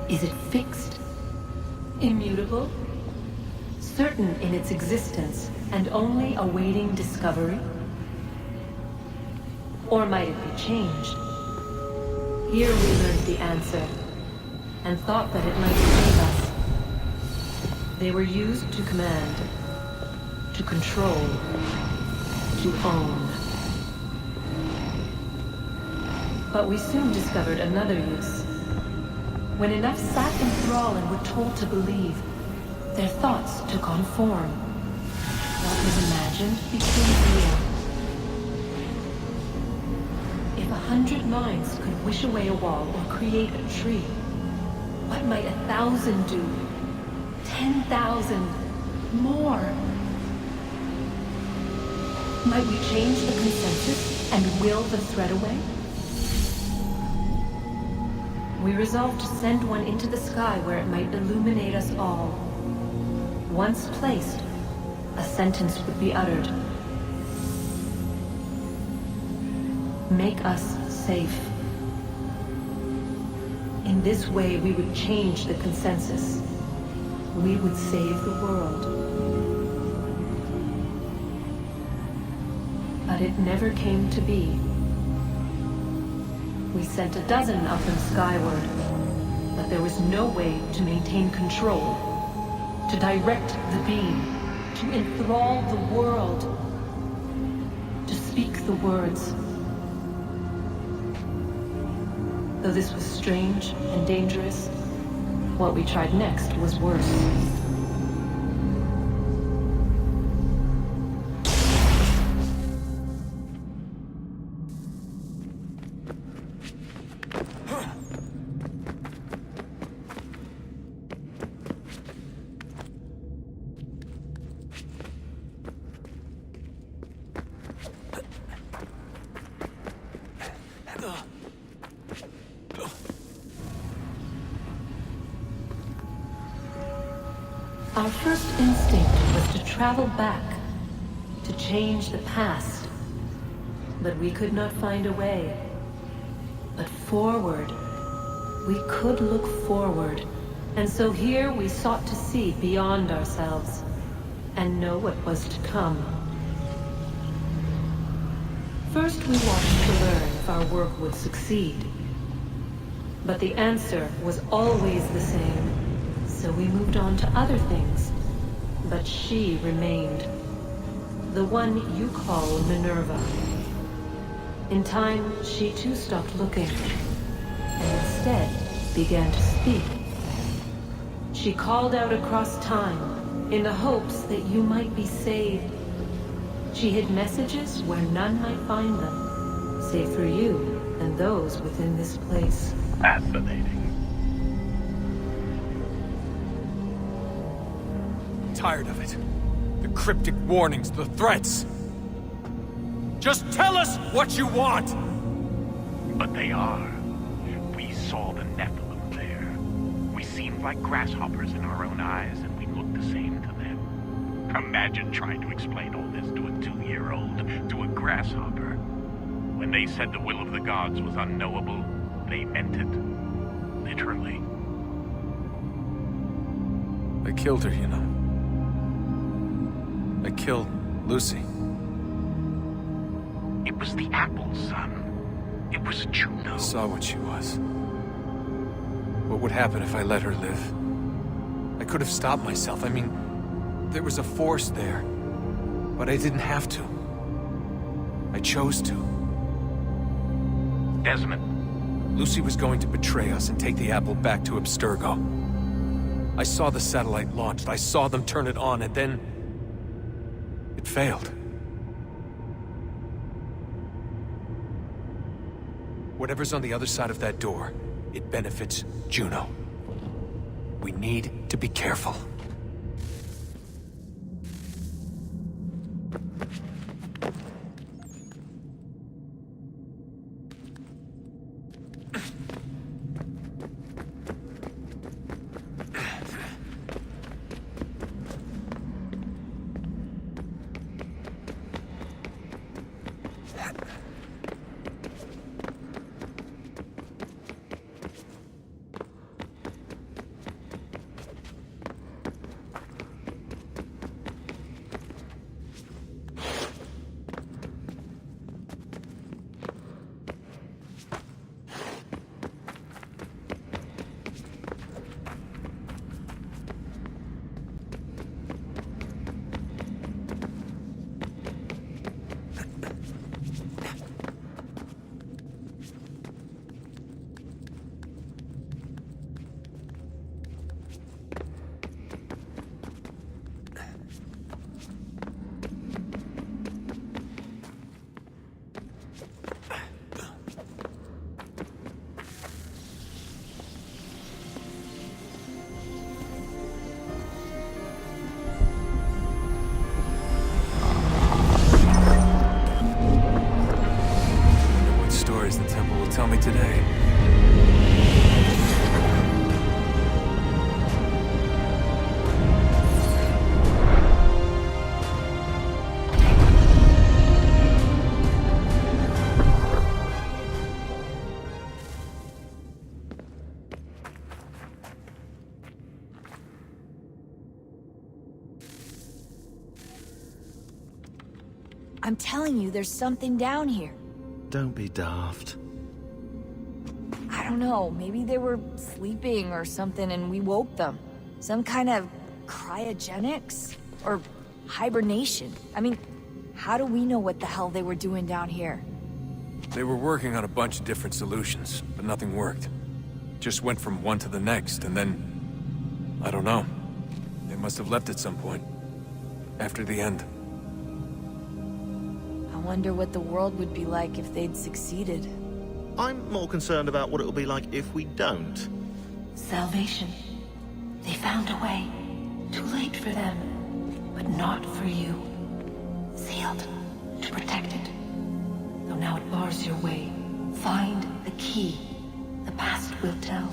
Is it fixed? Immutable? Certain in its existence and only awaiting discovery? Or might it be changed? Here we learned the answer, and thought that it might save us. They were used to command, to control, to own. But we soon discovered another use. When enough sat in thrall and were told to believe, their thoughts took on form. What was imagined became real. If 100 minds could wish away a wall or create a tree, what might 1,000 do? 10,000? More? Might we change the consensus and will the threat away? We resolved to send one into the sky where it might illuminate us all. Once placed, a sentence would be uttered. Make us safe. In this way, we would change the consensus. We would save the world. But it never came to be. We sent a dozen of them skyward, but there was no way to maintain control, to direct the beam, to enthrall the world, to speak the words. Though this was strange and dangerous, what we tried next was worse. Our first instinct was to travel back, to change the past. But we could not find a way. But forward, we could look forward. And so here we sought to see beyond ourselves, and know what was to come. First we wanted to learn if our work would succeed. But the answer was always the same. So we moved on to other things, but she remained. The one you call Minerva. In time, she too stopped looking, and instead began to speak. She called out across time, in the hopes that you might be saved. She hid messages where none might find them, save for you and those within this place. Fascinating. Tired of it. The cryptic warnings, the threats. Just tell us what you want! But they are. We saw the Nephilim there. We seemed like grasshoppers in our own eyes, and we looked the same to them. Imagine trying to explain all this to a 2-year-old, to a grasshopper. When they said the will of the gods was unknowable, they meant it. Literally. I killed her, you know. I killed Lucy. It was the apple, son. It was Juno. I saw what she was. What would happen if I let her live? I could have stopped myself. I mean, there was a force there. But I didn't have to. I chose to. Desmond. Lucy was going to betray us and take the apple back to Abstergo. I saw the satellite launched. I saw them turn it on, and then it failed. Whatever's on the other side of that door, it benefits Juno. We need to be careful. I'm telling you, there's something down here. Don't be daft. I don't know, maybe they were sleeping or something and we woke them. Some kind of cryogenics? Or hibernation? I mean, how do we know what the hell they were doing down here? They were working on a bunch of different solutions, but nothing worked. Just went from one to the next, and then... I don't know. They must have left at some point. After the end. I wonder what the world would be like if they'd succeeded. I'm more concerned about what it'll be like if we don't. Salvation. They found a way. Too late for them, but not for you. Sealed to protect it. Though now it bars your way. Find the key. The past will tell.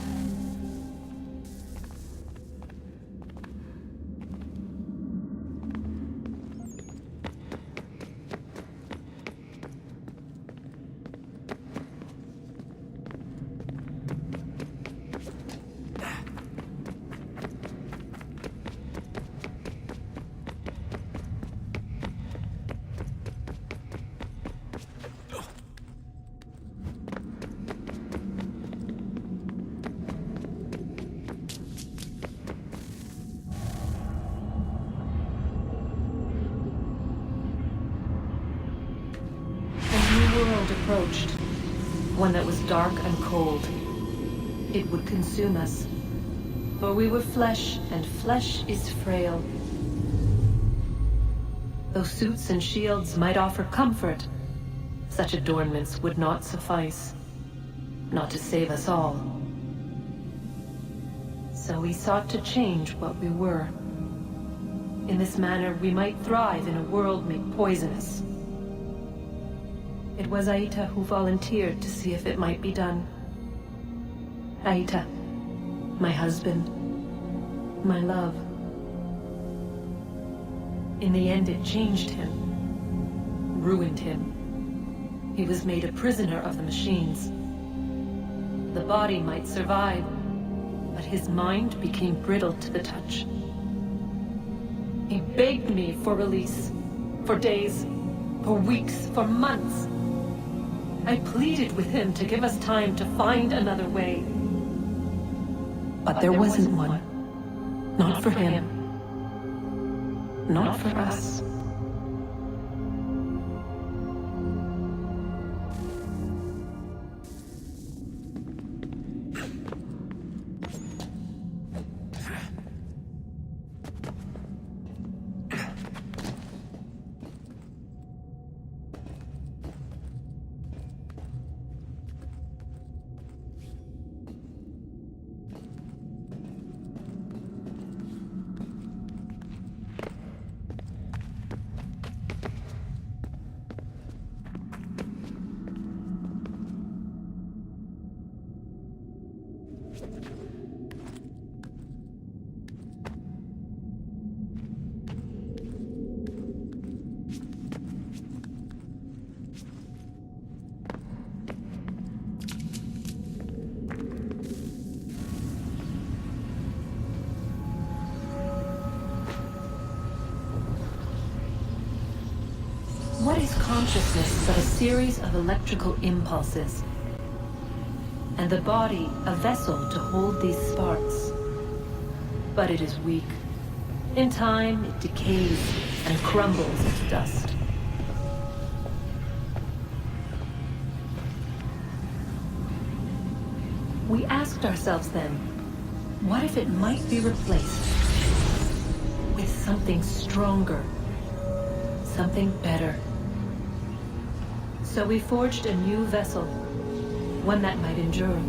Approached. One that was dark and cold. It would consume us. For we were flesh, and flesh is frail. Though suits and shields might offer comfort, such adornments would not suffice. Not to save us all. So we sought to change what we were. In this manner, we might thrive in a world made poisonous. It was Aita who volunteered to see if it might be done. Aita, my husband, my love. In the end, it changed him, ruined him. He was made a prisoner of the machines. The body might survive, but his mind became brittle to the touch. He begged me for release, for days, for weeks, for months. I pleaded with him to give us time to find another way. But there wasn't one. Not for him. Not for us. What is consciousness but a series of electrical impulses? And the body a vessel to hold these sparks. But it is weak. In time, it decays and crumbles into dust. We asked ourselves then, what if it might be replaced with something stronger, something better? So we forged a new vessel, one that might endure.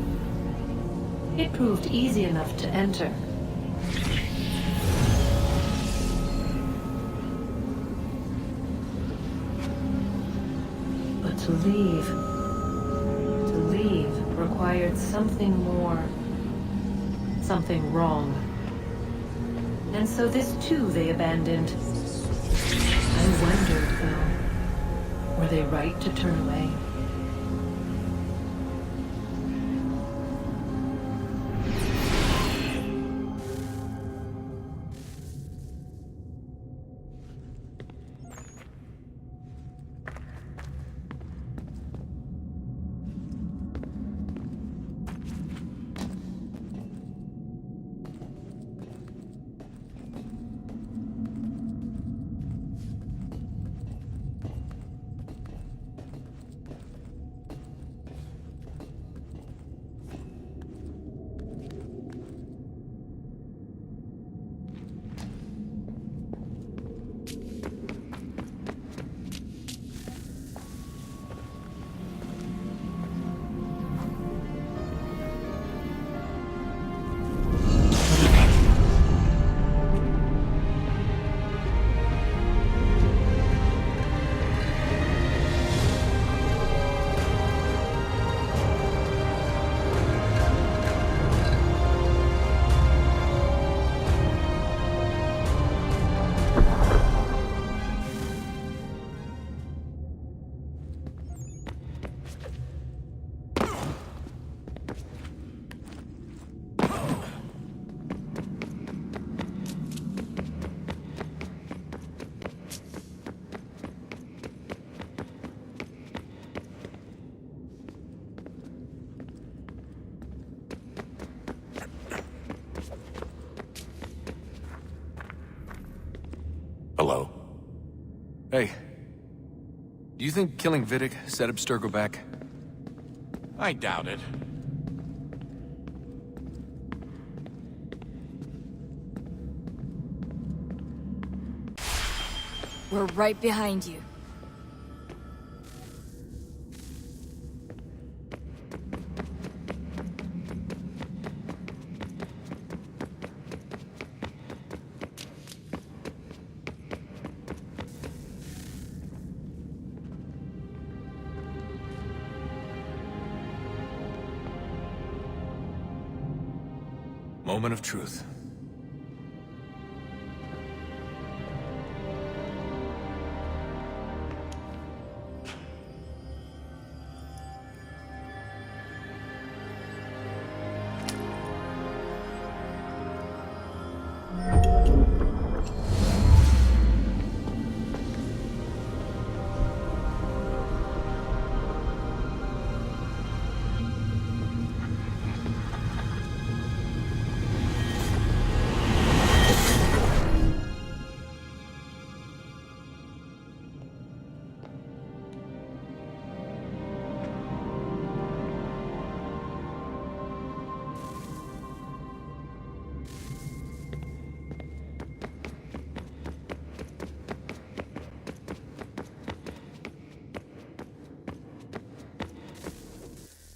It proved easy enough to enter. But to leave required something more, something wrong. And so this too they abandoned. I wondered, though, were they right to turn away? Hey. Do you think killing Vidic set Abstergo back? I doubt it. We're right behind you. Moment of truth.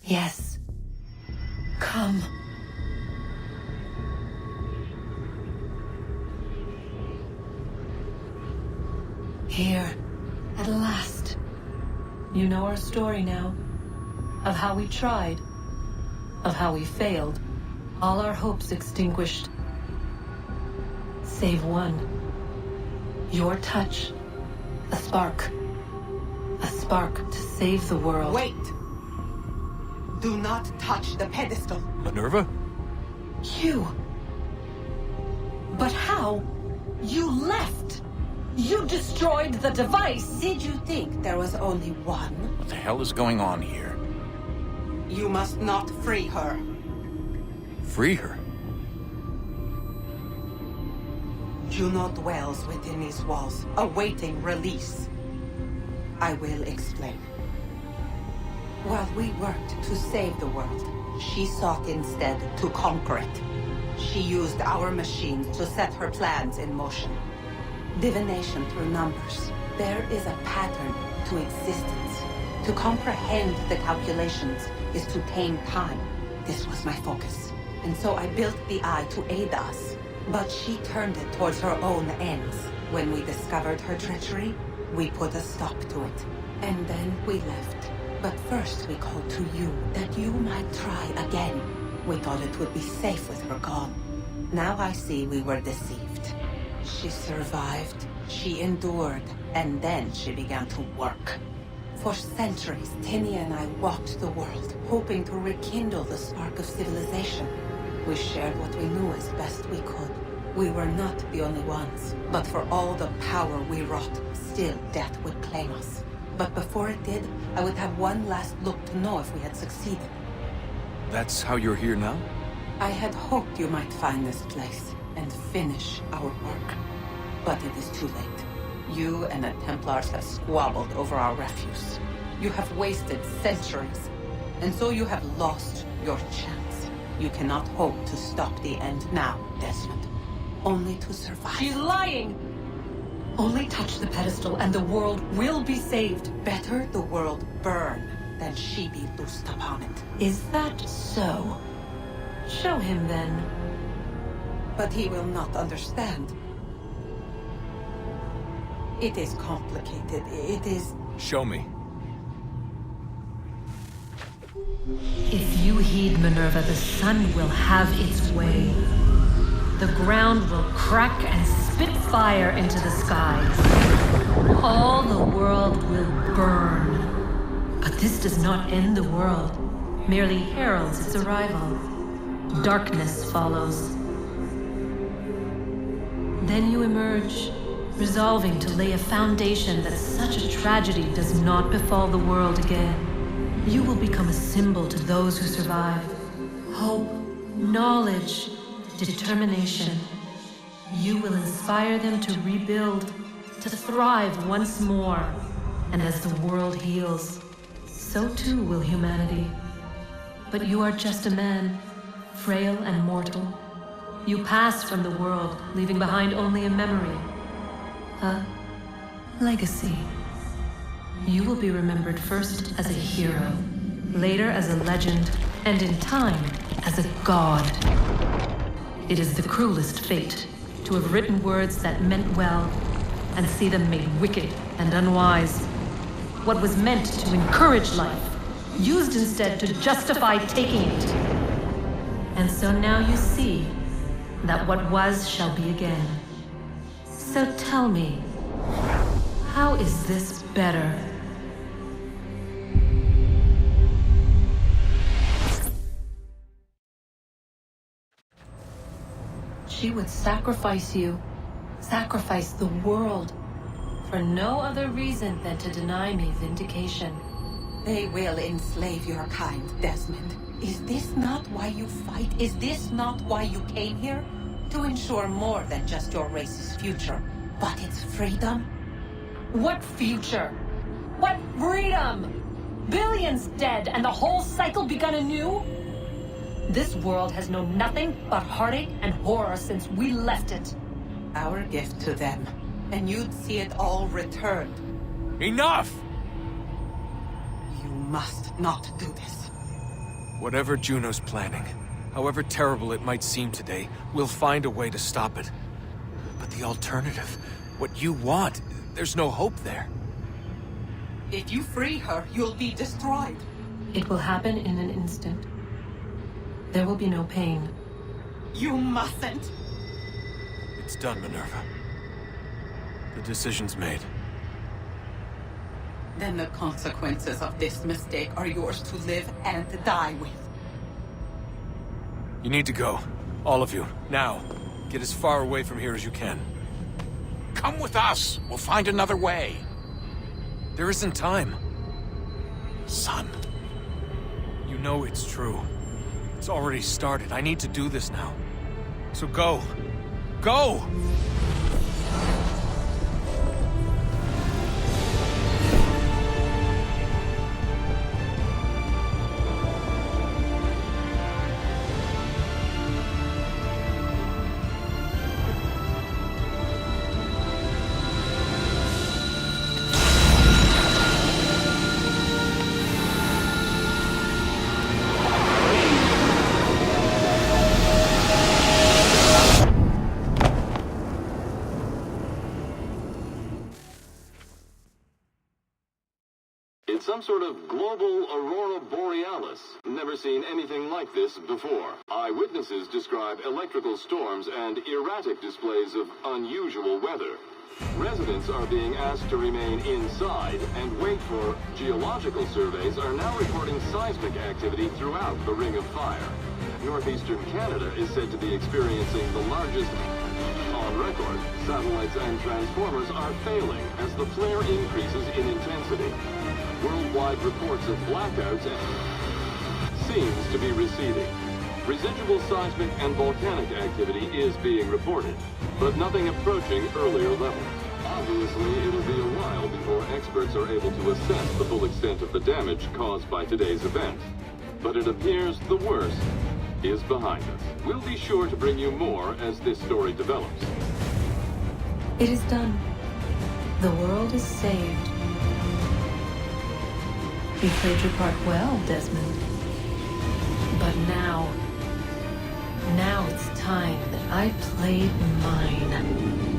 Yes. Come. Here, at last. You know our story now. Of how we tried. Of how we failed. All our hopes extinguished. Save one. Your touch. A spark. A spark to save the world. Wait! Do not touch the pedestal. Minerva? You. But how? You left! You destroyed the device! Did you think there was only one? What the hell is going on here? You must not free her. Free her? Juno dwells within these walls, awaiting release. I will explain. While we worked to save the world, she sought instead to conquer it. She used our machines to set her plans in motion. Divination through numbers. There is a pattern to existence. To comprehend the calculations is to tame time. This was my focus. And so I built the eye to aid us. But she turned it towards her own ends. When we discovered her treachery, we put a stop to it. And then we left. But first we called to you, that you might try again. We thought it would be safe with her gone. Now I see we were deceived. She survived, she endured, and then she began to work. For centuries, Tinny and I walked the world, hoping to rekindle the spark of civilization. We shared what we knew as best we could. We were not the only ones, but for all the power we wrought, still death would claim us. But before it did, I would have one last look to know if we had succeeded. That's how you're here now? I had hoped you might find this place and finish our work. But it is too late. You and the Templars have squabbled over our refuse. You have wasted centuries, and so you have lost your chance. You cannot hope to stop the end now, Desmond. Only to survive. She's lying! Only touch the pedestal and the world will be saved. Better the world burn than she be loosed upon it. Is that so? Show him then. But he will not understand. It is complicated. It is... Show me. If you heed Minerva, the sun will have its way. The ground will crack and spit fire into the skies. All the world will burn. But this does not end the world, merely heralds its arrival. Darkness follows. Then you emerge, resolving to lay a foundation that such a tragedy does not befall the world again. You will become a symbol to those who survive. Hope, knowledge, determination. You will inspire them to rebuild, to thrive once more. And as the world heals, so too will humanity. But you are just a man, frail and mortal. You pass from the world, leaving behind only a memory. A legacy. You will be remembered first as a hero, later as a legend, and in time, as a god. It is the cruelest fate to have written words that meant well, and see them made wicked and unwise. What was meant to encourage life, used instead to justify taking it. And so now you see that what was shall be again. So tell me, how is this better? She would sacrifice you, sacrifice the world, for no other reason than to deny me vindication. They will enslave your kind, Desmond. Is this not why you fight? Is this not why you came here? To ensure more than just your race's future, but its freedom? What future? What freedom? Billions dead and the whole cycle begun anew? This world has known nothing but heartache and horror since we left it. Our gift to them, and you'd see it all returned. Enough! You must not do this. Whatever Juno's planning, however terrible it might seem today, we'll find a way to stop it. But the alternative, what you want, there's no hope there. If you free her, you'll be destroyed. It will happen in an instant. There will be no pain. You mustn't. It's done, Minerva. The decision's made. Then the consequences of this mistake are yours to live and die with. You need to go. All of you. Now. Get as far away from here as you can. Come with us. We'll find another way. There isn't time. Son. You know it's true. It's already started. I need to do this now. So go. Go! It's some sort of global aurora borealis. Never seen anything like this before. Eyewitnesses describe electrical storms and erratic displays of unusual weather. Residents are being asked to remain inside and wait for geological surveys are now reporting seismic activity throughout the Ring of Fire. Northeastern Canada is said to be experiencing the largest on record. Satellites and transformers are failing as the flare increases in intensity. Worldwide reports of blackouts seems to be receding. Residual seismic and volcanic activity is being reported, but nothing approaching earlier levels. Obviously, it'll be a while before experts are able to assess the full extent of the damage caused by today's event. But it appears the worst is behind us. We'll be sure to bring you more as this story develops. It is done. The world is saved. You played your part well, Desmond. But now it's time that I played mine.